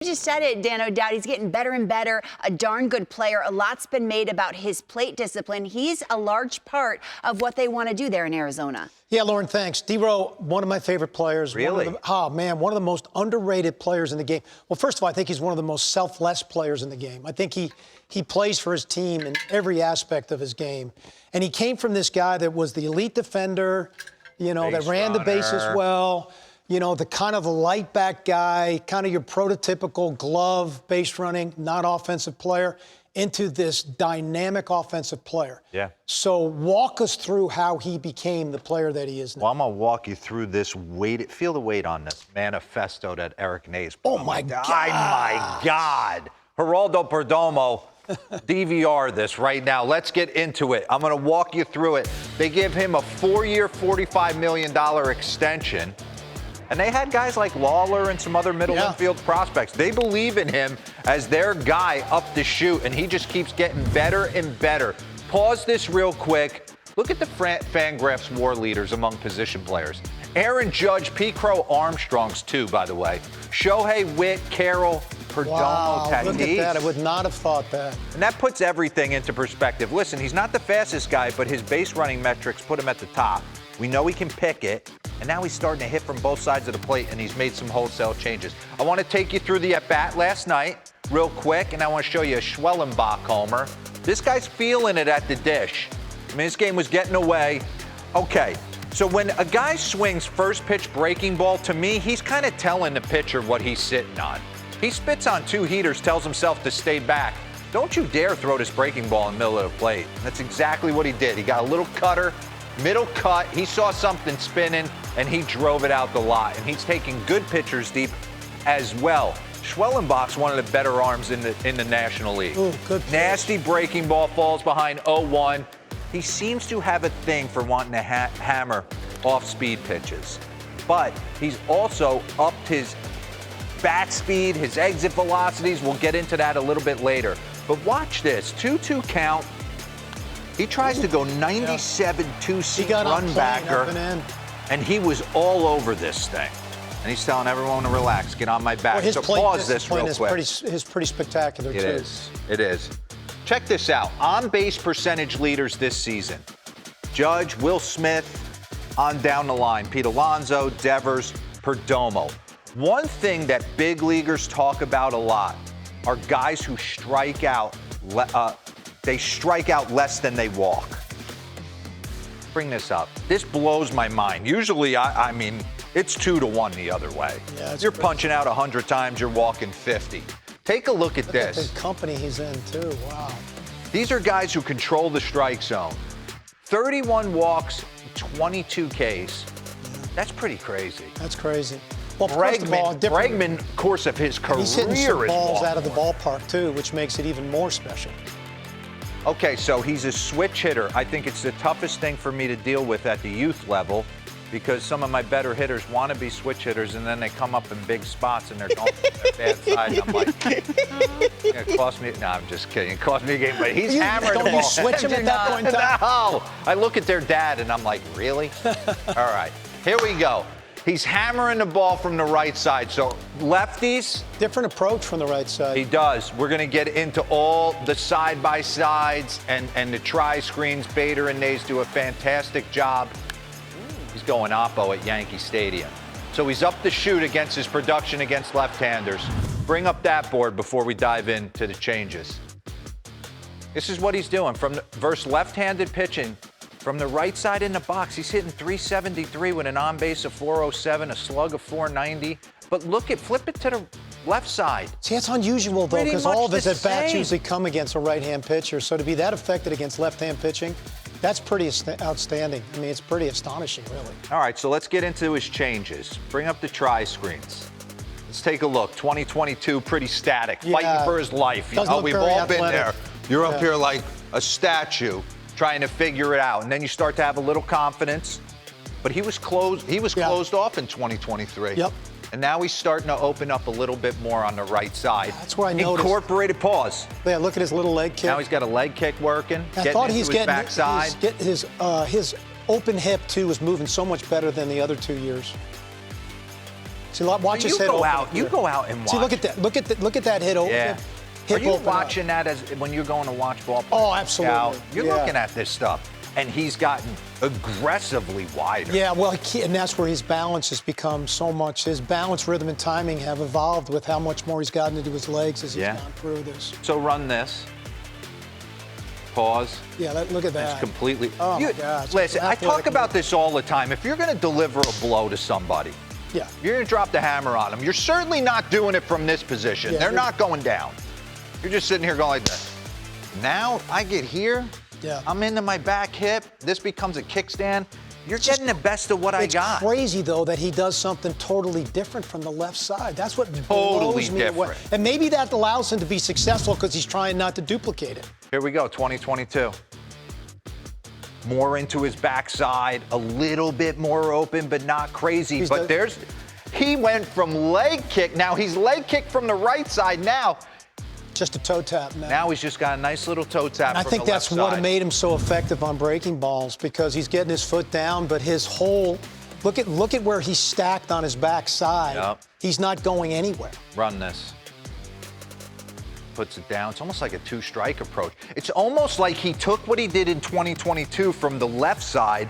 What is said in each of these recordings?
You just said it, Dan O'Dowd. He's getting better and better, a darn good player. A lot's been made about his plate discipline. He's a large part of what they want to do there in Arizona. Yeah, Lauren, thanks. DeRo, one of my favorite players. Really? One of the most underrated players in the game. Well, first of all, I think he's one of the most selfless players in the game. I think he plays for his team in every aspect of his game. And he came from this guy that was the elite defender, that ran the bases well. The kind of light back guy, kind of your prototypical glove, base running, not offensive player, into this dynamic offensive player. Yeah. So walk us through how he became the player that he is now. Well, I'm going to walk you through this weight. Feel the weight on this manifesto that Eric Nays put. Oh, my God. My God. Geraldo Perdomo, DVR this right now. Let's get into it. I'm going to walk you through it. They give him a 4-year, $45 million extension. And they had guys like Lawler and some other middle infield prospects. They believe in him as their guy up the chute, and he just keeps getting better and better. Pause this real quick. Look at the Fangraphs war leaders among position players. Aaron Judge, P. Crow Armstrong's too, by the way. Shohei, Witt, Carroll, Perdomo, Tatis. Look at that. I would not have thought that. And that puts everything into perspective. Listen, he's not the fastest guy, but his base running metrics put him at the top. We know he can pick it. And now he's starting to hit from both sides of the plate, and he's made some wholesale changes. I want to take you through the at-bat last night real quick, and I want to show you a Schwellenbach homer. This guy's feeling it at the dish. I mean, this game was getting away. Okay, so when a guy swings first pitch breaking ball, to me, he's kind of telling the pitcher what he's sitting on. He spits on 2 heaters, tells himself to stay back. Don't you dare throw this breaking ball in the middle of the plate. That's exactly what he did. He got a little cutter. Middle cut, he saw something spinning, and he drove it out the lot. And he's taking good pitchers deep as well. Schwellenbach's one of the better arms in the National League. Ooh, good pitch. Nasty breaking ball, falls behind 0-1. He seems to have a thing for wanting to hammer off-speed pitches. But he's also upped his bat speed, his exit velocities. We'll get into that a little bit later. But watch this, 2-2 count. He tries to go 97 two-seam run backer, and he was all over this thing. And he's telling everyone to relax, get on my back. Well, his so plate pause this real quick. Is pretty spectacular, too. It is. Check this out. On-base percentage leaders this season. Judge, Will Smith, on down the line. Pete Alonso, Devers, Perdomo. One thing that big leaguers talk about a lot are guys who strike out. They strike out less than they walk. Bring this up. This blows my mind. Usually, I mean, it's 2-1 the other way. Yeah, you're punching out 100 times, you're walking 50. Take a look at this. Look at the company he's in, too. Wow. These are guys who control the strike zone. 31 walks, 22 Ks. That's pretty crazy. That's crazy. Well, first of all, Bregman, course of his career, he's hitting some balls out of the ballpark, too, which makes it even more special. Okay, so he's a switch hitter. I think it's the toughest thing for me to deal with at the youth level because some of my better hitters want to be switch hitters and then they come up in big spots and they're going to their bad side. And I'm like, it cost me. No, I'm just kidding. It cost me a game, but he's hammering the ball. Don't you switch him at that point in time? No. I look at their dad and I'm like, really? All right, here we go. He's hammering the ball from the right side. So lefties. Different approach from the right side. He does. We're going to get into all the side-by-sides and the tri-screens. Bader and Nays do a fantastic job. He's going oppo at Yankee Stadium. So he's up the chute against his production against left-handers. Bring up that board before we dive into the changes. This is what he's doing versus left-handed pitching. From the right side in the box, he's hitting 373 with an on-base of 407, a slug of 490. But flip it to the left side. See, that's unusual, though, because all of his at-bats usually come against a right-hand pitcher. So to be that affected against left-hand pitching, that's pretty outstanding. I mean, it's pretty astonishing, really. All right, so let's get into his changes. Bring up the tri-screens. Let's take a look. 2022, pretty static, fighting for his life. We've all been there. You're up here like a statue, trying to figure it out, and then you start to have a little confidence. But he was closed. He was closed off in 2023. Yep. And now he's starting to open up a little bit more on the right side. That's where I noticed. Incorporated pause. Yeah, look at his little leg kick. Now he's got a leg kick working. I thought he's getting backside. His open hip too was moving so much better than the other 2 years. See, watch his you hit go open out. up You here. go out and watch. See, look at that. Look at that hit open. Yeah. Hip Are you open up. watching that as when you're going to watch ball? Oh, absolutely. You're Yeah. looking at this stuff, and he's gotten aggressively wider. Yeah, well, and that's where his balance has become so much. His balance, rhythm, and timing have evolved with how much more he's gotten into his legs as he's gone through this. So run this. Pause. Yeah, look at that. It's completely. Oh, my God. Listen, I talk Athletic about this all the time. If you're going to deliver a blow to somebody, Yeah. if you're going to drop the hammer on them, you're certainly not doing it from this position. Yeah, They're not going down. You're just sitting here going like this. Now I get here. Yeah. I'm into my back hip. This becomes a kickstand. You're getting the best of what I got. It's crazy, though, that he does something totally different from the left side. That's what Totally blows me away. different. And maybe that allows him to be successful because he's trying not to duplicate it. Here we go, 2022. More into his backside, a little bit more open, but not crazy. He went from leg kick. Now he's leg kick from the right side now. Just a toe tap now. Now he's just got a nice little toe tap. And I think that's what made him so effective on breaking balls, because he's getting his foot down, but his whole look at where he's stacked on his backside. Yep. He's not going anywhere. Run this. Puts it down. It's almost like a two-strike approach. It's almost like he took what he did in 2022 from the left side,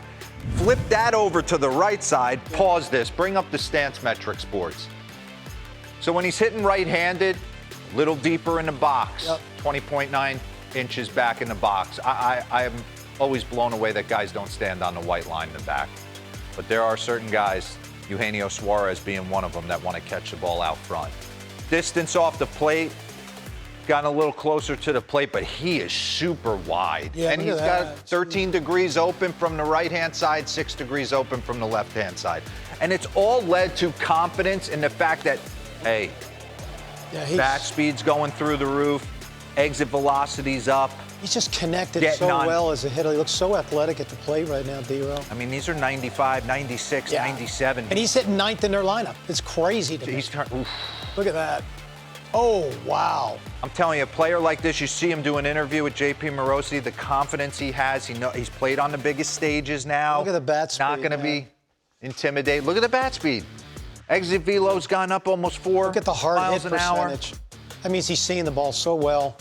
flipped that over to the right side. Pause this. Bring up the stance metrics boards. So when he's hitting right-handed, a little deeper in the box, 20.9 inches back in the box. I'm always blown away that guys don't stand on the white line in the back. But there are certain guys, Eugenio Suarez being one of them, that want to catch the ball out front. Distance off the plate, gotten a little closer to the plate, but he is super wide. Yeah, and look he's at got that. 13 degrees open from the right-hand side, 6 degrees open from the left-hand side. And it's all led to confidence in the fact that, hey, bat speed's going through the roof, exit velocity's up. He's just connected so well as a hitter. He looks so athletic at the plate right now, DeRo. I mean, these are 95, 96, 97. And he's hitting ninth in their lineup. It's crazy to me. Look at that. Oh, wow. I'm telling you, a player like this, you see him do an interview with JP Morosi, the confidence he has. He's played on the biggest stages now. Look at the bat speed. Not going to be intimidated. Look at the bat speed. Exit velo's gone up almost 4 Look at the hard miles hit an hour. percentage. That means he's seeing the ball so well.